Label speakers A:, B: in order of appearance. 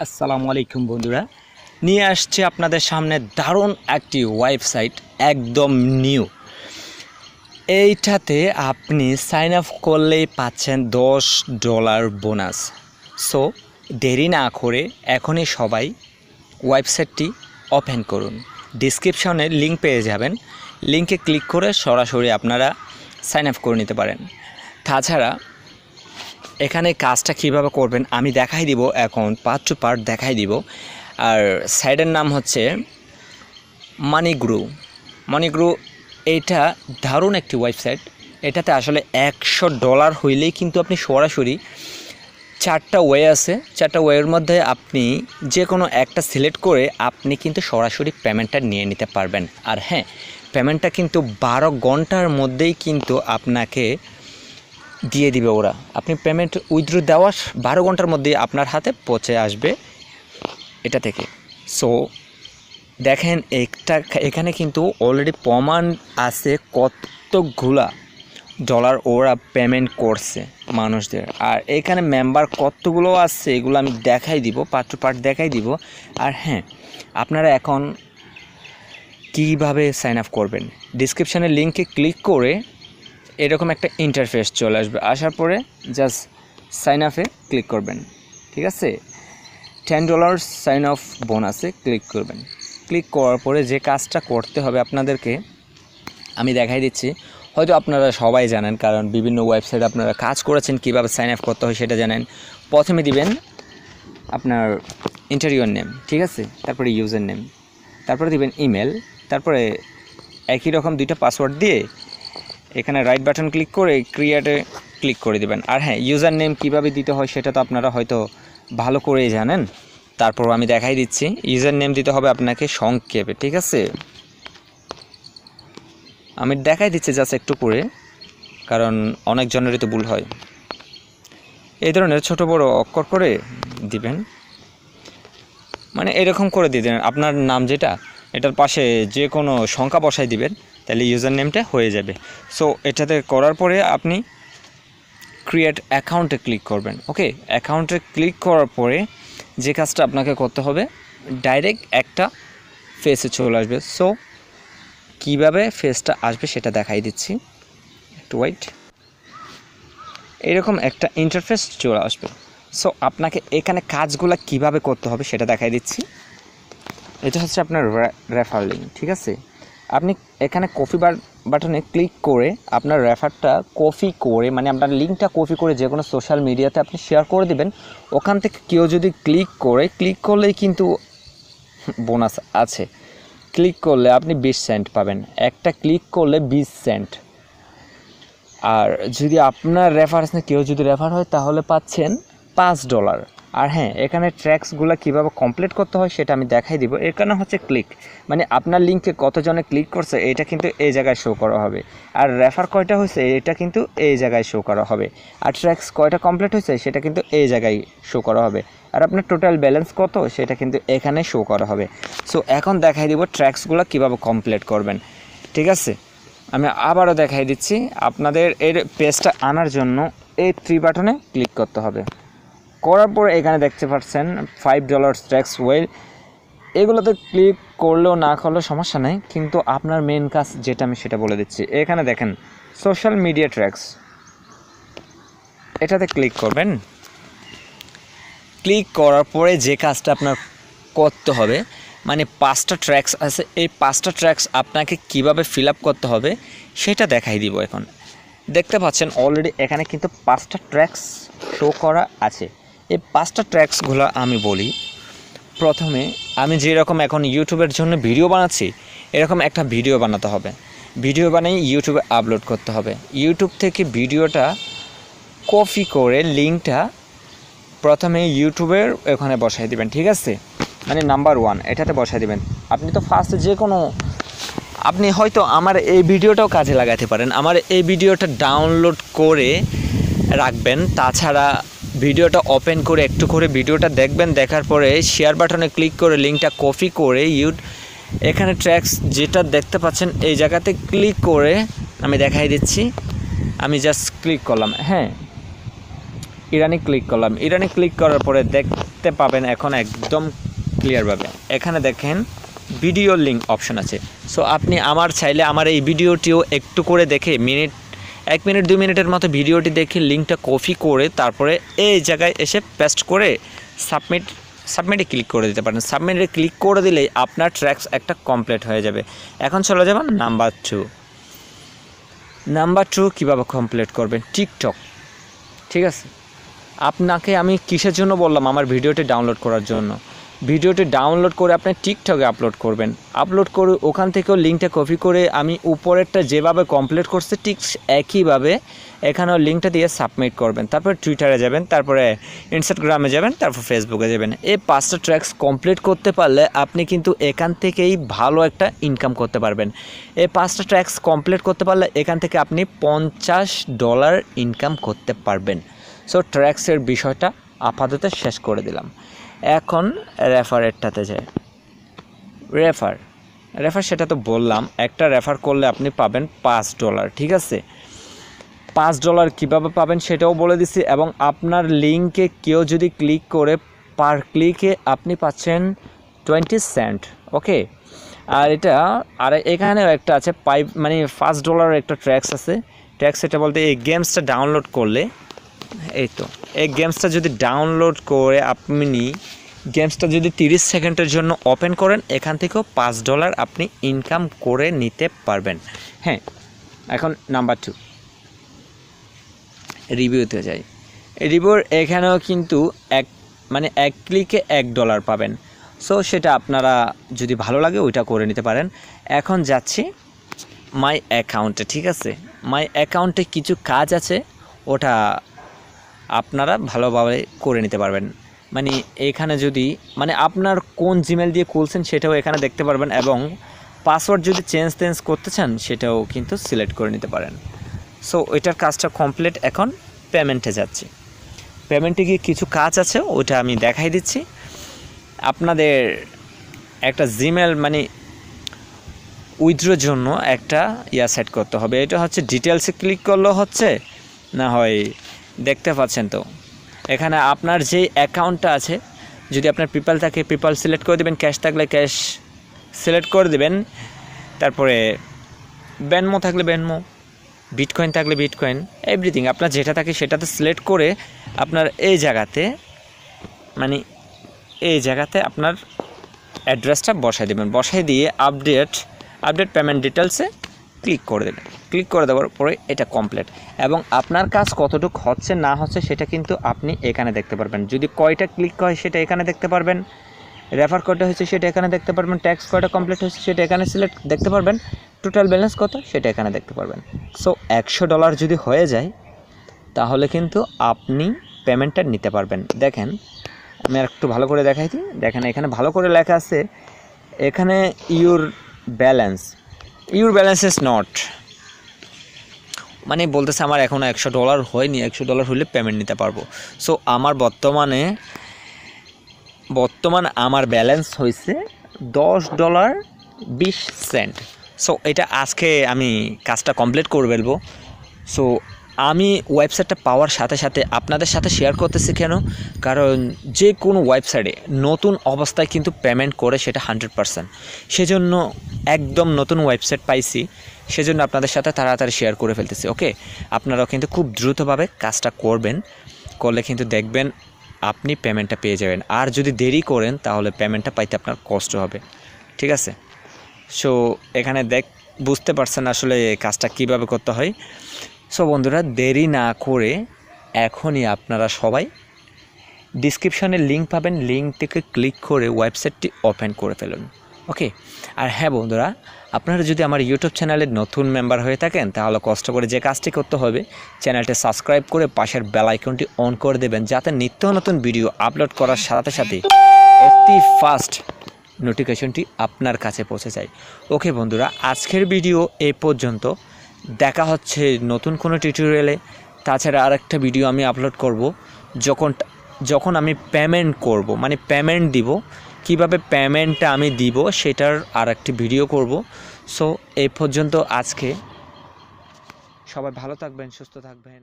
A: আসসালামু আলাইকুম বন্ধুরা, নিয়ে আসছে আপনাদের সামনে দারুণ একটি ওয়েবসাইট, একদম নিউ। এইটাতে আপনি সাইন আপ করলেই পাচ্ছেন $10 বোনাস। সো দেরি না করে এখনই সবাই ওয়েবসাইটটি ওপেন করুন। ডিসক্রিপশনে লিঙ্ক পেয়ে যাবেন, লিঙ্কে ক্লিক করে সরাসরি আপনারা সাইন আপ করে নিতে পারেন। তাছাড়া এখানে কাজটা কিভাবে করবেন আমি দেখাই দিব, এখন পার্ট টু পার্ট দেখাই দিব। আর সাইটের নাম হচ্ছে মানিগ্রু। এটা দারুণ একটি ওয়েবসাইট। এটাতে আসলে $100 হইলেই কিন্তু আপনি সরাসরি 4টা ওয়ে আছে, 4টা ওয়ের মধ্যে আপনি যে কোনো একটা সিলেক্ট করে আপনি কিন্তু সরাসরি পেমেন্টটা নিয়ে নিতে পারবেন। আর হ্যাঁ, পেমেন্টটা কিন্তু 12 ঘন্টার মধ্যেই কিন্তু আপনাকে দিয়ে দিবে ওরা। আপনি পেমেন্ট উইথড্র দেওয়ার 12 ঘন্টার মধ্যেই আপনার হাতে পৌঁছে আসবে এটা থেকে। সো দেখেন, এখানে কিন্তু অলরেডি প্রমাণ আছে কতগুলা ডলার ওরা পেমেন্ট করছে মানুষদের। আর এখানে মেম্বার কতগুলো আছে এগুলো আমি দেখাই দিব, পার্ট টু পার্ট দেখাই দিব। আর হ্যাঁ, আপনারা এখন কীভাবে সাইন আপ করবেন, ডিসক্রিপশানের লিঙ্কে ক্লিক করে এরকম একটা ইন্টারফেস চলে আসবে। আসার পরে জাস্ট সাইন আপে ক্লিক করবেন, ঠিক আছে। $10 সাইন অফ বোনাসে ক্লিক করবেন। ক্লিক করার পরে যে কাজটা করতে হবে আপনাদেরকে আমি দেখাই দিচ্ছি। হয়তো আপনারা সবাই জানেন, কারণ বিভিন্ন ওয়েবসাইটে আপনারা কাজ করেছেন, কীভাবে সাইন আপ করতে হয় সেটা জানেন। প্রথমে দিবেন আপনার ইন্টারভিউর নেম, ঠিক আছে, তারপরে ইউজার নেম, তারপরে দিবেন ইমেল, তারপরে একই রকম 2টা পাসওয়ার্ড দিয়ে এখানে রাইট বাটন ক্লিক করে ক্রিয়েটে ক্লিক করে দিবেন। আর হ্যাঁ, ইউজার নেম কীভাবে দিতে হয় সেটা তো আপনারা হয়তো ভালো করেই জানেন, তারপর আমি দেখাই দিচ্ছি। ইউজার নেম দিতে হবে আপনাকে সংক্ষেপে, ঠিক আছে। আমি দেখাই দিচ্ছি জাস্ট একটু করে, কারণ অনেক জনেরই তো ভুল হয়। এই ধরনের ছোট বড় অক্ষর করে দিবেন, মানে এরকম করে দিয়ে দেবেন। আপনার নাম যেটা, এটার পাশে যে কোনো সংখ্যা বসাই দিবেন, তাহলে ইউজার নেমটা হয়ে যাবে। সো এটাতে করার পরে আপনি ক্রিয়েট অ্যাকাউন্টে ক্লিক করবেন। ওকে, অ্যাকাউন্টে ক্লিক করার পরে যে কাজটা আপনাকে করতে হবে, ডাইরেক্ট একটা ফেসে চলে আসবে। সো কীভাবে ফেসটা আসবে সেটা দেখাই দিচ্ছি, একটু ওয়েট। এরকম একটা ইন্টারফেস চলে আসবে। সো আপনাকে এখানে কাজগুলো কিভাবে করতে হবে সেটা দেখাই দিচ্ছি। এটা হচ্ছে আপনার রেফার লিঙ্ক, ঠিক আছে। আপনি এখানে কপি বাটনে ক্লিক করে আপনার রেফারটা কপি করে, মানে আপনার লিঙ্কটা কপি করে যে কোনো সোশ্যাল মিডিয়াতে আপনি শেয়ার করে দিবেন। ওখান থেকে কেউ যদি ক্লিক করলেই কিন্তু বোনাস আছে। ক্লিক করলে আপনি 20 সেন্ট পাবেন, একটা ক্লিক করলে 20 সেন্ট। আর যদি আপনার রেফারেন্সে কেউ যদি রেফার হয় তাহলে পাচ্ছেন $5। আর হ্যাঁ, এখানে ট্র্যাক্সগুলো কীভাবে কমপ্লিট করতে হয় সেটা আমি দেখাই দিব। এখানে হচ্ছে ক্লিক, মানে আপনার লিঙ্কে কতজনে ক্লিক করছে এটা কিন্তু এই জায়গায় শো করা হবে। আর রেফার কয়টা হয়েছে এটা কিন্তু এই জায়গায় শো করা হবে। আর ট্র্যাক্স কয়টা কমপ্লিট হয়েছে সেটা কিন্তু এই জায়গায় শো করা হবে। আর আপনার টোটাল ব্যালেন্স কত সেটা কিন্তু এখানে শো করা হবে। সো এখন দেখাই দিব ট্র্যাক্সগুলো কীভাবে কমপ্লিট করবেন, ঠিক আছে। আমি আবারও দেখাই দিচ্ছি। আপনাদের এর পেজটা আনার জন্য এই 3 বাটনে ক্লিক করতে হবে। করার পর এখানে দেখতে পাচ্ছেন $5 ট্র্যাক্স ওয়েল। এগুলোতে ক্লিক করলেও না করলেও সমস্যা নেই, কিন্তু আপনার মেন কাজ যেটা আমি সেটা বলে দিচ্ছি। এখানে দেখেন সোশ্যাল মিডিয়া ট্র্যাক্স, এটাতে ক্লিক করবেন। ক্লিক করার পরে যে কাজটা আপনার করতে হবে, মানে 5টা ট্র্যাক্স আছে, এই 5টা ট্র্যাক্স আপনাকে কিভাবে ফিল আপ করতে হবে সেটা দেখাই দিব। এখন দেখতে পাচ্ছেন অলরেডি এখানে কিন্তু 5টা ট্র্যাক্স শো করা আছে। এই 5টা ট্র্যাক্সগুলো আমি বলি। প্রথমে আমি যেরকম এখন ইউটিউবের জন্য ভিডিও বানাচ্ছি, এরকম একটা ভিডিও বানাতে হবে। ভিডিও বানিয়ে ইউটিউবে আপলোড করতে হবে। ইউটিউব থেকে ভিডিওটা কপি করে লিঙ্কটা প্রথমে ইউটিউবের ওখানে বসাই দিবেন, ঠিক আছে, মানে নাম্বার 1 এটাতে বসাই দিবেন। আপনি তো ফার্স্টে যে কোনো, আপনি হয়তো আমার এই ভিডিওটাও কাজে লাগাতে পারেন। আমার এই ভিডিওটা ডাউনলোড করে রাখবেন। তাছাড়া ভিডিওটা ওপেন করে একটু করে ভিডিওটা দেখবেন, দেখার পরে শেয়ার বাটনে ক্লিক করে লিঙ্কটা কপি করে এখানে ট্র্যাক্স যেটা দেখতে পাচ্ছেন এই জায়গাতে ক্লিক করে আমি দেখাই দিচ্ছি। আমি জাস্ট ক্লিক করলাম, হ্যাঁ, ইরানি ক্লিক করলাম। ইরানি ক্লিক করার পরে দেখতে পাবেন এখন একদম ক্লিয়ারভাবে এখানে দেখেন ভিডিও লিঙ্ক অপশন আছে। সো আপনি আমার চাইলে আমার এই ভিডিওটিও একটু করে দেখে 1 মিনিট 2 মিনিটের মতো ভিডিওটি দেখে লিঙ্কটা কপি করে তারপরে এই জায়গায় এসে পেস্ট করে সাবমিটে ক্লিক করে দিতে পারেন। সাবমিটে ক্লিক করে দিলেই আপনার ট্র্যাক্স একটা কমপ্লিট হয়ে যাবে। এখন চলে যাবেন নাম্বার 2 কীভাবে কমপ্লিট করবেন টিকটক। ঠিক আছে, আপনাকে আমি কিসের জন্য বললাম, আমার ভিডিওটি ডাউনলোড করার জন্য। ভিডিওটি ডাউনলোড করে আপনি টিকটকে আপলোড করবেন, আপলোড করে ওখান থেকেও লিঙ্কটা কপি করে আমি উপরেরটা যেভাবে কমপ্লিট করছে ঠিক একইভাবে এখানেও লিঙ্কটা দিয়ে সাবমিট করবেন। তারপরে টুইটারে যাবেন, তারপরে ইনস্টাগ্রামে যাবেন, তারপর ফেসবুকে যাবেন। এই 5টা ট্র্যাক্স কমপ্লিট করতে পারলে আপনি কিন্তু এখান থেকেই ভালো একটা ইনকাম করতে পারবেন। এই 5টা ট্র্যাক্স কমপ্লিট করতে পারলে এখান থেকে আপনি $50 ইনকাম করতে পারবেন। সো ট্র্যাক্সের বিষয়টা আপাতত শেষ করে দিলাম। এখন রেফারেরটাতে যাই। রেফার সেটা তো বললাম, একটা রেফার করলে আপনি পাবেন $5। ঠিক আছে, $5 কীভাবে পাবেন সেটাও বলে দিচ্ছি। এবং আপনার লিঙ্কে কেউ যদি ক্লিক করে পার ক্লিকে আপনি পাচ্ছেন 20 সেন্ট। ওকে, আর এখানেও একটা আছে মানে $5 একটা ট্র্যাক্স আছে। ট্র্যাক্স এটা বলতে এই গেমসটা ডাউনলোড করলে, এই গেমসটা যদি ডাউনলোড করে আপনি গেমসটা যদি 30 সেকেন্ডের জন্য ওপেন করেন এখান থেকেও $5 আপনি ইনকাম করে নিতে পারবেন। হ্যাঁ, এখন নাম্বার 2 রিভিউতে যাই। রিভিউর এখানেও কিন্তু এক ক্লিকে $1 পাবেন। সো সেটা আপনারা যদি ভালো লাগে ওইটা করে নিতে পারেন। এখন যাচ্ছি মাই অ্যাকাউন্টে। ঠিক আছে, মাই অ্যাকাউন্টে কিছু কাজ আছে, ওটা আপনারা ভালোভাবে করে নিতে পারবেন। মানে এখানে যদি আপনার কোন জিমেল দিয়ে খুলছেন সেটাও এখানে দেখতে পারবেন, এবং পাসওয়ার্ড যদি চেঞ্জ করতে চান সেটাও কিন্তু সিলেক্ট করে নিতে পারেন। সো এটার কাজটা কমপ্লিট। এখন পেমেন্টে যাচ্ছি। পেমেন্টে গিয়ে কিছু কাজ আছে, ওটা আমি দেখাই দিচ্ছি। আপনাদের একটা জিমেল উইথড্রোর জন্য একটা সেট করতে হবে। এটা হচ্ছে ডিটেলসে ক্লিক করলেও হচ্ছে না হয়, দেখতে পাচ্ছেন তো এখানে আপনার যে অ্যাকাউন্টটা আছে, যদি আপনার পেপ্যাল থাকে পেপ্যাল সিলেক্ট করে দেবেন, ক্যাশ থাকলে ক্যাশ সিলেক্ট করে দেবেন, তারপরে বেনমো থাকলে বেনমো, বিটকয়েন থাকলে বিটকয়েন, এভরিথিং আপনার যেটা থাকে সেটাতে সিলেক্ট করে আপনার এই জায়গাতে আপনার অ্যাড্রেসটা বসাই দেবেন। বসাই দিয়ে আপডেট পেমেন্ট ডিটেলসে ক্লিক করে দেবেন। ক্লিক করে দেওয়ার পরে এটা কমপ্লিট। এবং আপনার কাজ কতটুকু হচ্ছে না হচ্ছে সেটা কিন্তু আপনি এখানে দেখতে পারবেন। যদি কয়টা ক্লিক হয় সেটা এখানে দেখতে পারবেন, রেফার কয়টা হয়েছে সেটা এখানে দেখতে পারবেন, ট্যাক্স কয়টা কমপ্লিট হয়েছে সেটা এখানে দেখতে পারবেন, টোটাল ব্যালেন্স কত সেটা এখানে দেখতে পারবেন। সো $100 যদি হয়ে যায় তাহলে কিন্তু আপনি পেমেন্টটা নিতে পারবেন। দেখেন আমি আর একটু ভালো করে দেখাই দিই। দেখেন এখানে ভালো করে লেখা আছে, এখানে ইউর ব্যালেন্স ইজ নট, বলতেছে আমার এখনও $100 হয়নি, $100 হলে পেমেন্ট নিতে পারবো। সো আমার বর্তমান আমার ব্যালেন্স হয়েছে $10.20। সো এটা আজকে আমি কাজটা কমপ্লিট করে ফেলবো। সো আমি ওয়েবসাইটটা পাওয়ার সাথে সাথে আপনাদের সাথে শেয়ার করতেছি। কেন? কারণ যে কোনো ওয়েবসাইটে নতুন অবস্থায় কিন্তু পেমেন্ট করে সেটা 100%। সেজন্য একদম নতুন ওয়েবসাইট পাইছি, সেজন্য আপনাদের সাথে তাড়াতাড়ি শেয়ার করে ফেলতেছি। ওকে, আপনারাও কিন্তু খুব দ্রুতভাবে কাজটা করলে কিন্তু দেখবেন আপনি পেমেন্টটা পেয়ে যাবেন। আর যদি দেরি করেন তাহলে পেমেন্টটা পাইতে আপনার কষ্ট হবে। ঠিক আছে, সো এখানে বুঝতে পারছেন আসলে কাজটা কিভাবে করতে হয়। সো বন্ধুরা, দেরি না করে এখনই আপনারা সবাই ডিসক্রিপশনে লিঙ্ক পাবেন, লিঙ্ক থেকে ক্লিক করে ওয়েবসাইটটি ওপেন করে ফেলুন। ওকে, আর হ্যাঁ বন্ধুরা, আপনারা যদি আমার ইউটিউব চ্যানেলের নতুন মেম্বার হয়ে থাকেন তাহলে কষ্ট করে যে কাজটি করতে হবে, চ্যানেলটি সাবস্ক্রাইব করে পাশের বেল আইকনটি অন করে দেবেন, যাতে নিত্য নতুন ভিডিও আপলোড করার সাথে সাথে অতি ফাস্ট নোটিফিকেশনটি আপনার কাছে পৌঁছে যায়। ওকে বন্ধুরা, আজকের ভিডিও এই পর্যন্ত। দেখা হচ্ছে নতুন কোনো টিউটোরিয়ালে। তাছাড়া আরেকটা ভিডিও আমি আপলোড করব যখন আমি পেমেন্ট করব, পেমেন্ট দিব, কিভাবে পেমেন্টটা আমি দিব সেটার আরেকটি ভিডিও করব। সো এই পর্যন্ত আজকে। সবাই ভালো থাকবেন, সুস্থ থাকবেন।